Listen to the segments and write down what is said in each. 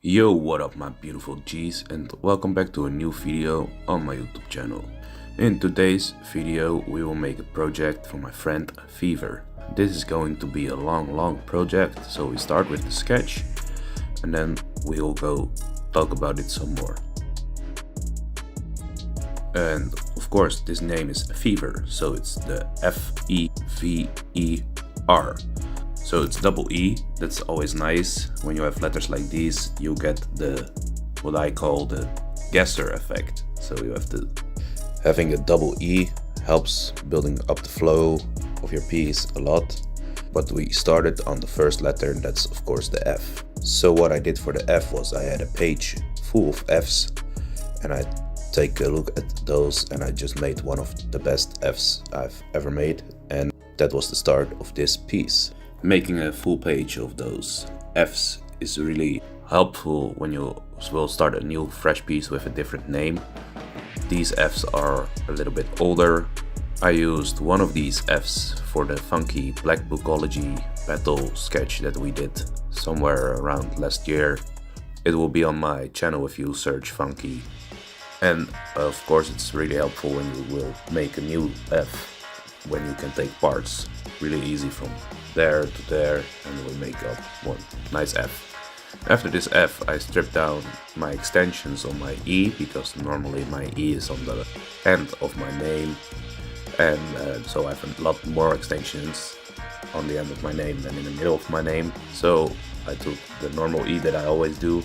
Yo, what up my beautiful G's, and welcome back to a new video on my YouTube channel. In today's video we will make a project for my friend Fever. This is going to be a long project, so we start with the sketch and then we'll go talk about it some more. And of course this name is Fever, so it's the F-E-V-E-R. So it's double E. That's always nice. When you have letters like these, you get the what I call the guesser effect. So you have to having a double E helps building up the flow of your piece a lot. But we started on the first letter, and that's of course the F. So what I did for the F was I had a page full of F's, and I take a look at those, and I just made one of the best F's I've ever made, and that was the start of this piece. Making a full page of those F's is really helpful when you will start a new fresh piece with a different name. These F's are a little bit older. I used one of these F's for the funky Black Bookology battle sketch that we did somewhere around last year. It will be on my channel if you search funky. And of course it's really helpful when you will make a new F, when you can take parts really easy from there to there and we'll make up one nice F. After this F I stripped down my extensions on my E, because normally my E is on the end of my name, and so I have a lot more extensions on the end of my name than in the middle of my name. So I took the normal E that I always do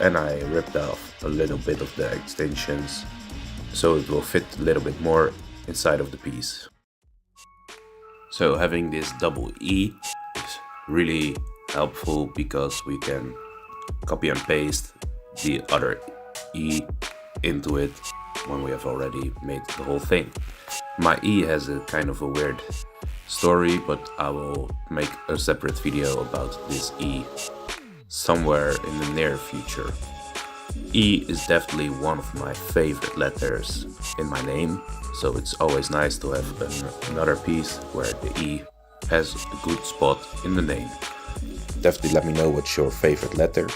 and I ripped off a little bit of the extensions so it will fit a little bit more inside of the piece. So having this double E is really helpful because we can copy and paste the other E into it when we have already made the whole thing. My E has a kind of a weird story, but I will make a separate video about this E somewhere in the near future. E is definitely one of my favorite letters in my name, so it's always nice to have another piece where the E has a good spot in the name. Definitely let me know what's your favorite letter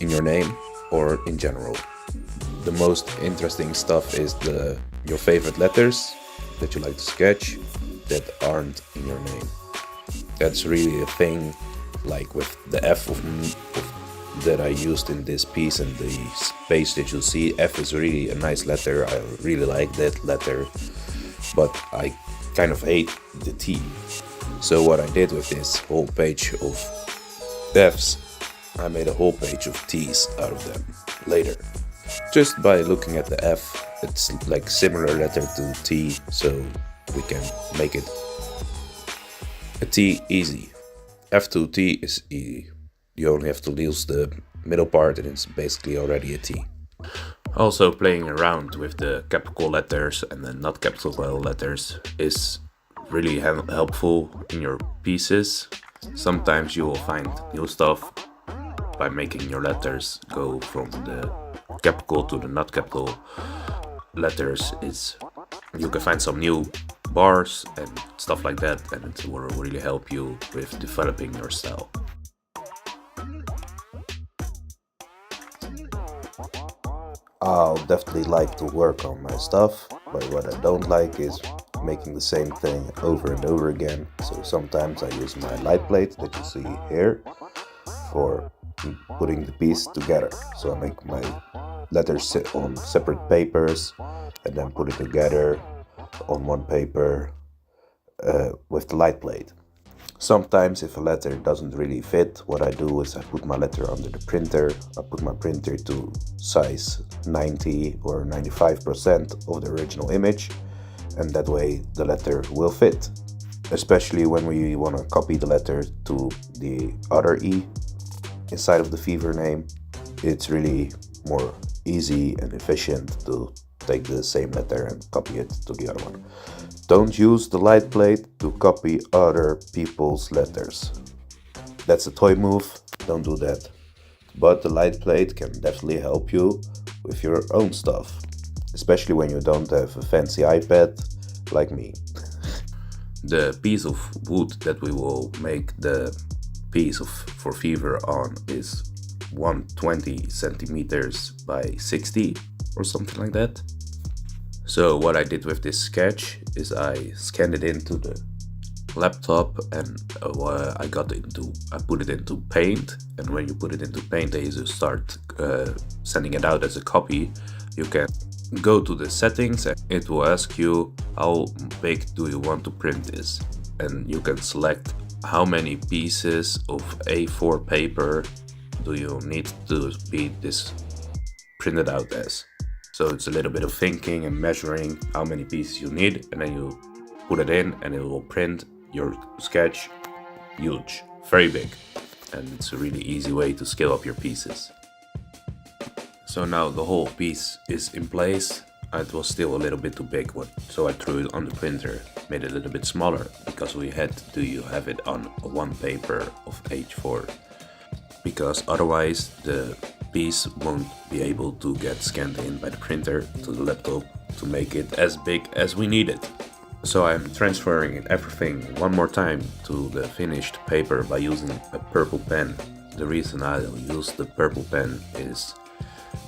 in your name or in general. The most interesting stuff is your favorite letters that you like to sketch that aren't in your name. That's really a thing, like with the F that I used in this piece and the space that you see. F is really a nice letter. I really like that letter, but I kind of hate the T. So what I did with this whole page of F's, I made a whole page of T's out of them later. Just by looking at the F, it's like similar letter to T, so we can make it a T easy. F to T is easy. You only have to lose the middle part and it's basically already a T. Also, playing around with the capital letters and the not capital letters is really helpful in your pieces. Sometimes you will find new stuff by making your letters go from the capital to the not capital letters. You can find some new bars and stuff like that, and it will really help you with developing your style. I'll definitely like to work on my stuff, but what I don't like is making the same thing over and over again. So sometimes I use my light plate that you see here for putting the piece together. So I make my letters sit on separate papers and then put it together on one paper with the light plate. Sometimes if a letter doesn't really fit, what I do is I put my letter under the printer. I put my printer to size 90 or 95% of the original image, and that way the letter will fit. Especially when we want to copy the letter to the other E inside of the Fever name, it's really more easy and efficient to take the same letter and copy it to the other one. Don't use the light plate to copy other people's letters. That's a toy move, don't do that. But the light plate can definitely help you with your own stuff, especially when you don't have a fancy iPad like me. The piece of wood that we will make the piece for Fever on is 120 centimeters by 60 or something like that. So what I did with this sketch is I scanned it into the laptop and I put it into Paint. And when you put it into Paint and you start sending it out as a copy, you can go to the settings and it will ask you how big do you want to print this, and you can select how many pieces of A4 paper do you need to be this printed out as. So it's a little bit of thinking and measuring how many pieces you need, and then you put it in and it will print your sketch huge, very big. And it's a really easy way to scale up your pieces. So now the whole piece is in place. It was still a little bit too big, so I threw it on the printer, made it a little bit smaller, because we had to have it on one paper of H4. Because otherwise the piece won't be able to get scanned in by the printer to the laptop to make it as big as we need it. So I'm transferring everything one more time to the finished paper by using a purple pen. The reason I'll use the purple pen is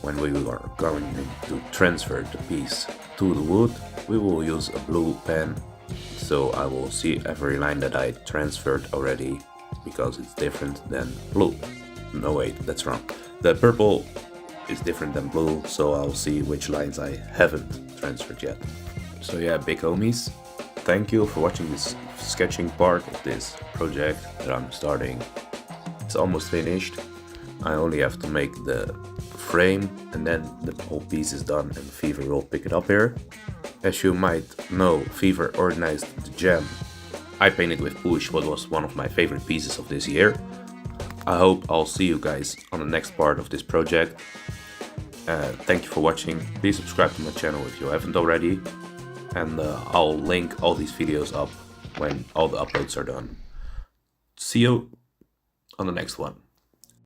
when we are going to transfer the piece to the wood, we will use a blue pen. So I will see every line that I transferred already, because it's different than blue. No wait, that's wrong. The purple is different than blue, so I'll see which lines I haven't transferred yet. So yeah, big homies, thank you for watching this sketching part of this project that I'm starting. It's almost finished. I only have to make the frame and then the whole piece is done and Fever will pick it up here. As you might know, Fever organized the jam I painted with Push, what was one of my favorite pieces of this year. I hope I'll see you guys on the next part of this project. Thank you for watching. Please subscribe to my channel if you haven't already. And I'll link all these videos up when all the uploads are done. See you on the next one.